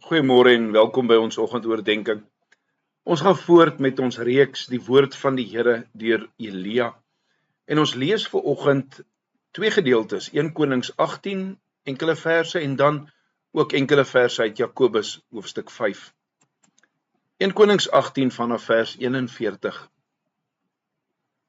Goeiemôre en welkom by ons oggendoordenkings. Ons gaan voort met ons reeks die woord van die Here deur Elia. En ons lees vanoggend twee gedeeltes, 1 Konings 18 enkele verse en dan ook enkele verse uit Jakobus hoofstuk 5. 1 Konings 18 vanaf vers 41.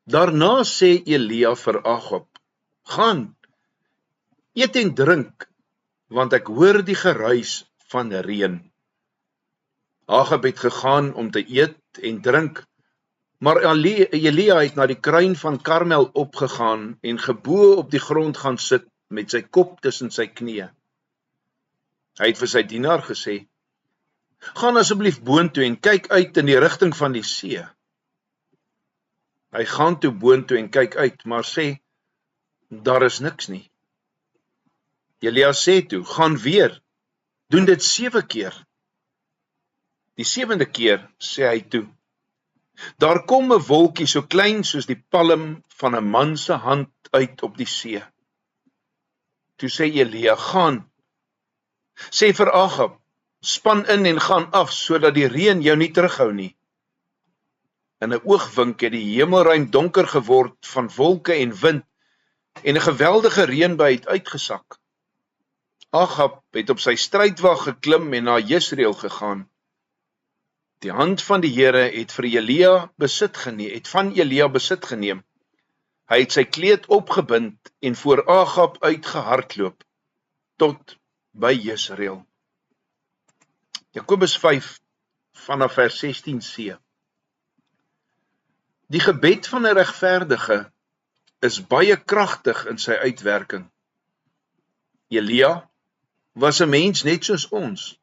Daarna sê Elia vir Agab: "Gaan, eet en drink, want ek hoor die geruis van reën." Agab het gegaan om te eet en drink, maar Elia het na die kruin van Karmel opgegaan en gebo op die grond gaan sit met sy kop tussen sy knieë. Hy het vir sy dienaar gesê: "Gaan asseblief boontoe en kyk uit in die rigting van die see." Hy gaan toe boontoe en kyk uit, maar sê: "Daar is niks nie." Elia sê toe: "Gaan weer, doen dit 7 keer. Die 7de keer sê hy toe: "Daar kom 'n wolkie so klein soos die palm van 'n man se hand uit op die see." Toe sê Elia: "Gaan, sê vir Agab, span in en gaan af, sodat die reën jou nie terughou nie." In 'n oogwink het die hemelruim donker geword van wolke en wind, en 'n geweldige reënbuie het uitgesak. Agab het op sy strydwa geklim en na Jesreel gegaan. Die hand van die Here het van Elia besit geneem. Hy het sy kleed opgebind en voor Agab uitgehardloop tot by Jesreel. Jakobus 5 vanaf vers 16c. Die gebed van 'n regverdige is baie kragtig in sy uitwerking. Elia was 'n mens net soos ons,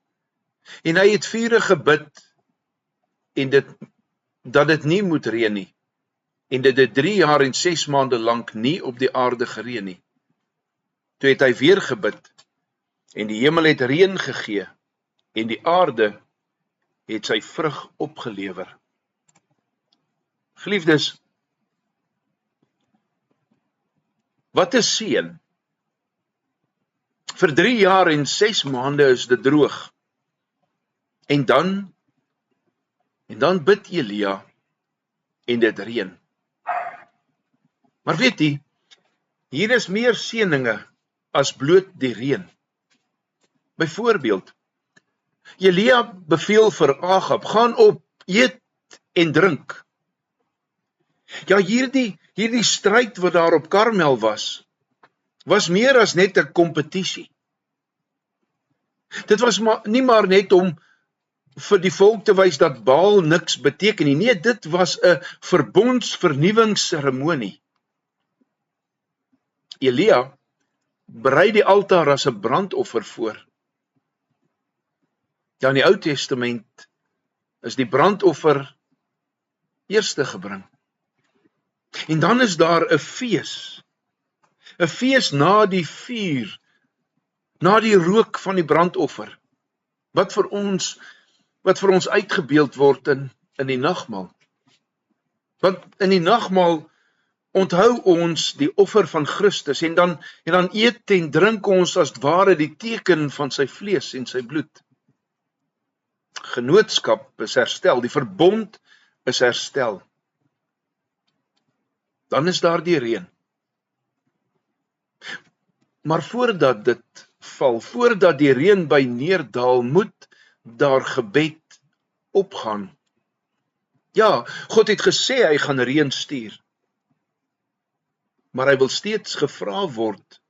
en hy het vurig gebid en dat dit nie moet reën nie, en dit het 3 jaar en 6 maande lank nie op die aarde gereën nie. Toe het hy weer gebid, en die hemel het reën gegee, en die aarde het sy vrug opgelewer. Geliefdes, wat is seën? Vir 3 jaar en 6 maande is dit droog. En dan bid Elia en dit reën. Maar weet jy, hier is meer seëninge as bloot die reën. Byvoorbeeld, Elia beveel vir Agab: "Gaan op, eet en drink." Ja, hierdie stryd wat daar op Karmel was meer as net 'n kompetisie. Dit was nie maar net om vir die volk te wys dat Baal niks beteken nie. Nee, dit was 'n verbondsvernuwingsseremonie. Elia berei die altaar as 'n brandoffer voor. Ja, in die Ou Testament is die brandoffer eerste gebring. En dan is daar 'n fees. 'n fees na die vuur, na die rook van die brandoffer, wat vir ons uitgebeeld word in die nagmaal. Want in die nagmaal onthou ons die offer van Christus, en dan eet en drink ons as ware die teken van sy vlees en sy bloed. Genootskap is herstel, die verbond is herstel. Dan is daar die reën. Maar voordat dit val, voordat die reën by neerdaal, moet daar gebed opgaan. Ja, God het gesê hy gaan reën stuur. Maar hy wil steeds gevra word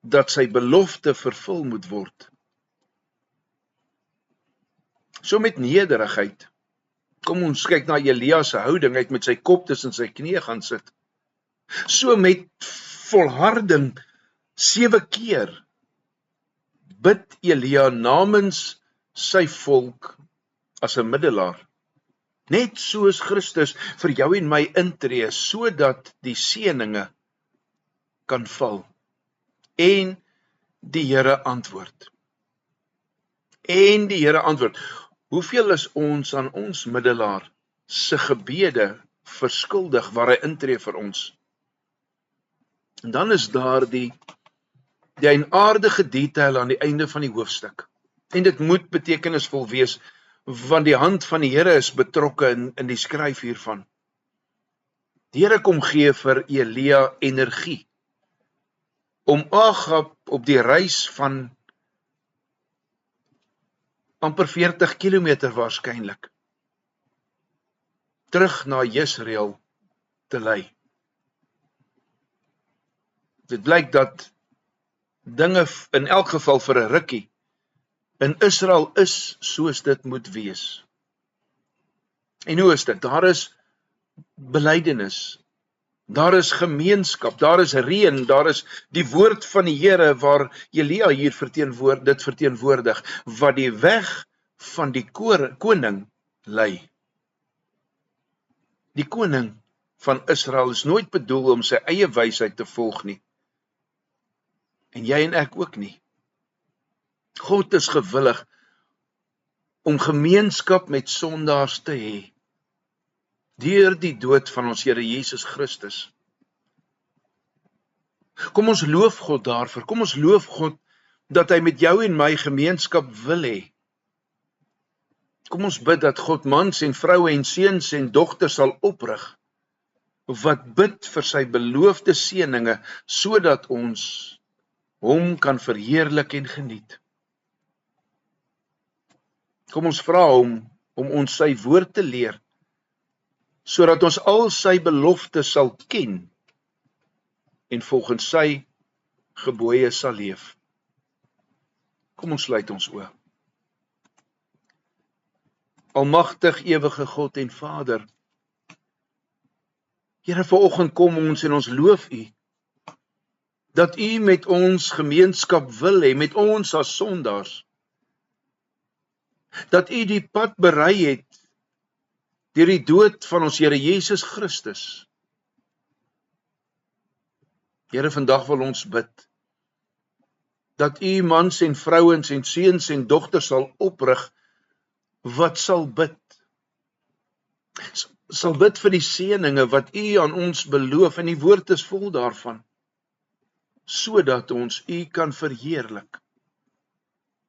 dat sy belofte vervul moet word. So met nederigheid. Kom ons kyk na Elia se houding, hy het met sy kop tussen sy knieë gaan sit. So met volharding 7 keer bid Elia namens sy volk as 'n middelaar. Net soos Christus vir jou en my intree, sodat die seëninge kan val. En die Here antwoord. Hoeveel is ons aan ons middelaar se gebede verskuldig waar hy intree vir ons? En dan is daar die eienaardige detail aan die einde van die hoofstuk. En dit moet betekenisvol wees, want die hand van die Here is betrokke in die skryf hiervan. Die Here kom gee vir Elia energie, om Agab op die reis van amper 40 kilometer waarskynlik, terug na Jesreel te lei. Dit blyk dat dinge in elk geval vir 'n rukkie in Israel is soos dit moet wees. En hoe is dit? Daar is belydenis, daar is gemeenskap, daar is reën, daar is die woord van die Here waar Elia hier dit verteenwoordig, wat die weg van die koning lei. Die koning van Israel is nooit bedoel om sy eie wysheid te volg nie. En jy en ek ook nie. God is gewillig om gemeenskap met sondaars te hê, deur die dood van ons Here Jesus Christus. Kom ons loof God daarvoor, kom ons loof God dat hy met jou en my gemeenskap wil hê. Kom ons bid dat God mans en vroue en seuns en dogters sal oprig, wat bid vir sy beloofde seëninge, sodat ons hom kan verheerlik en geniet. Kom ons vra hom om ons sy woord te leer, sodat ons al sy beloftes sal ken en volgens sy gebooie sal leef. Kom ons sluit ons oë. Almagtig, ewige God en Vader, Here, vanoggend kom ons en ons loof U, dat U met ons gemeenskap wil hê, met ons as sondaars, dat U die pad berei het, deur die dood van ons Here Jesus Christus. Here, vandag wil ons bid, dat U mans en vrouens en seuns en dogters sal oprig, wat sal bid vir die seëninge wat U aan ons beloof, en die woord is vol daarvan, sodat ons U kan verheerlik.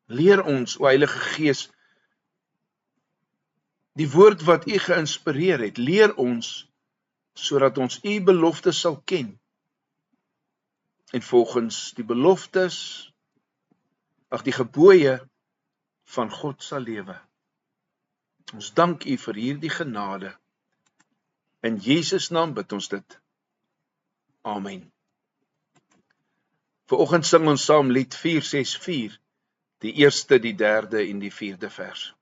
Leer ons, o Heilige Gees, die woord wat U geïnspireer het, leer ons, sodat ons U beloftes sal ken, en volgens die beloftes, die gebooie van God sal lewe. Ons dank U vir hierdie genade. In Jesus naam bid ons dit. Amen. Vanoggend sing ons saam lied 464, die eerste, die derde en die vierde vers.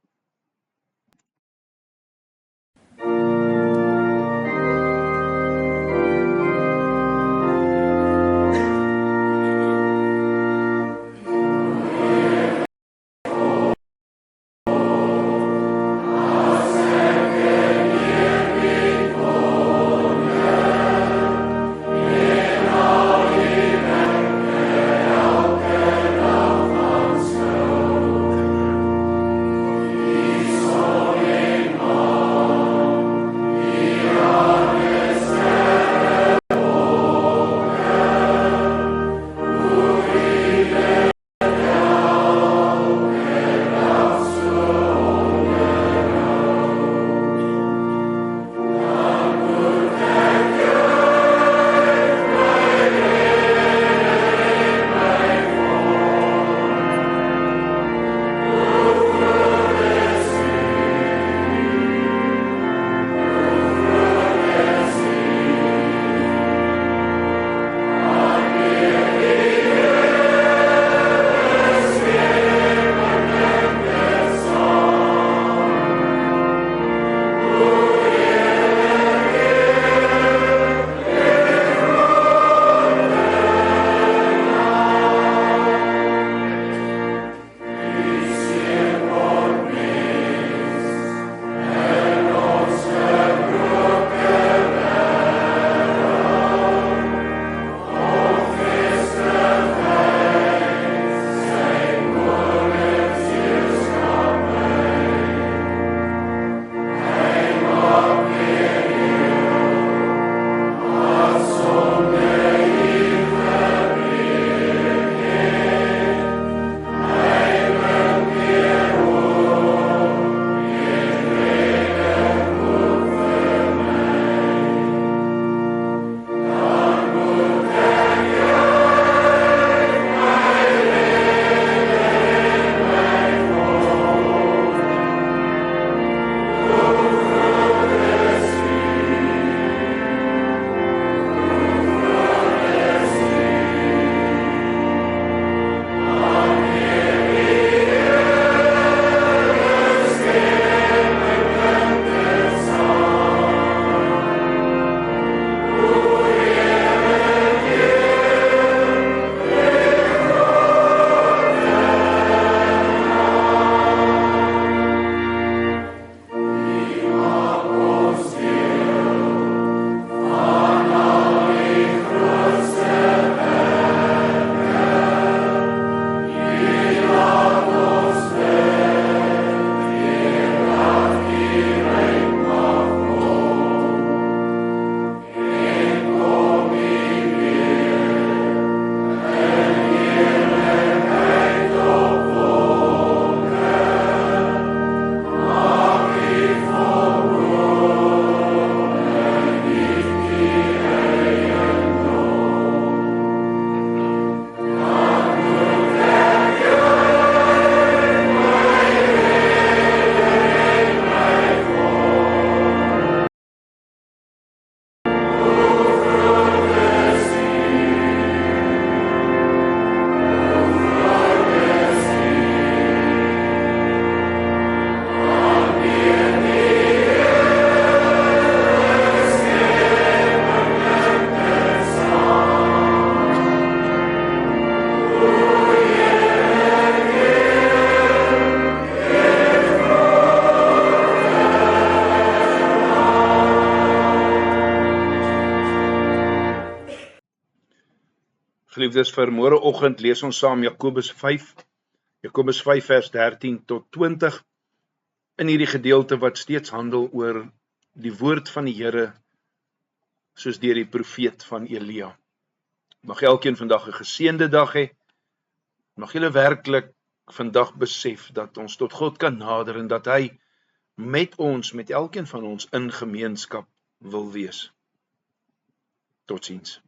Geliefdes, vir môreoggend lees ons saam Jakobus 5 vers 13 tot 20, in hierdie gedeelte wat steeds handel oor die woord van die Here, soos deur die profeet van Elia. Mag elkeen vandag 'n geseënde dag hê, mag julle werklik vandag besef dat ons tot God kan nader en dat hy met elkeen van ons in gemeenskap wil wees. Totsiens.